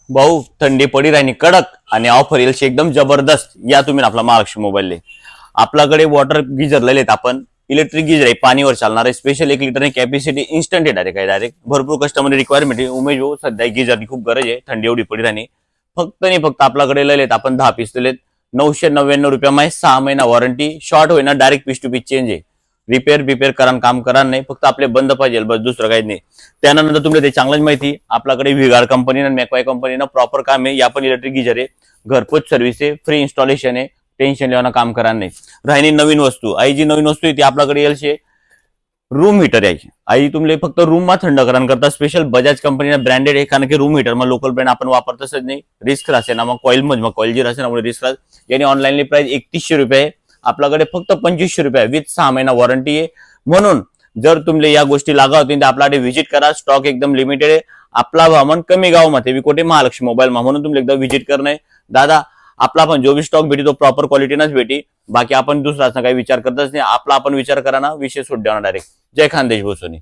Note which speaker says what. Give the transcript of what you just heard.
Speaker 1: भाऊ थंडी पडी राहिली कडक आणि ऑफर येईल एकदम जबरदस्त या तुम्ही आपला महालक्ष्मी मोबाईल आपल्याकडे वॉटर गिजर लिहिलेत आपण इलेक्ट्रिक गिजर आहे पाणीवर चालणार आहे स्पेशल 1 लिटर कॅपॅसिटी इन्स्टंट आहे डायरेक्ट भरपूर कस्टमर रिक्वायरमेंट आहे उमेश भाऊ सध्या गिजरची खूप गरज आहे थंडी एवढी पडी राहिली फक्त आपल्याकडे लिहिलेत आपण 10 पीस दिलेत 999 रुपये 6 महिना वॉरंटी शॉर्ट होईना direct piece to piece change आहे रिपेअर करा काम करा नाही फक्त आपले बंद पाहिजे बस दुसरं काही नाही त्यानंतर तुम्हाला ते चांगलीच माहिती आपल्याकडे व्हिगार्ड कंपनीनं मॅकवाय कंपनीनं प्रॉपर काम आहे या पण इलेक्ट्रिक गिजर आहे घरपोच सर्व्हिस आहे फ्री इन्स्टॉलेशन आहे टेन्शन लेवाना काम करा नाही राहिली नवीन वस्तू आई जी नवीन वस्तू आहे ती आपल्याकडे येईल रूम हीटर यायची आई तुमले फक्त रूम मा थंड करण करता स्पेशल बजाज कंपनीना ब्रँडेड आहे कारण की रूम हीटर मा लोकल ब्रँड आपण वापरतच नाही रिस्क राहते ना मग कॉईल जी राहते ना रिस्क राहते यानी ऑनलाईनली प्राइस 3100 रुपये आहे आपल्याकडे फक्त 2500 रुपये विथ 6 महिना वॉरंटी आहे म्हणून जर तुमले या गोष्टी लागा होतील तर आपल्याकडे व्हिजिट करा स्टॉक एकदम लिमिटेड आहे आपला हवामान कमी गाव मध्ये विकोटे महालक्ष्मी मोबाईल मा म्हणून तुम्ही एकदा व्हिजिट करणे दादा आपला पण जो भी स्टॉक भेटी तो प्रॉपर क्वालिटीनच भेटी बाकी आपण दुसरा काही विचार करतच नाही आपला आपण विचार करा ना विषय सोड द्या डायरेक्ट जय खानदेश भोसोनी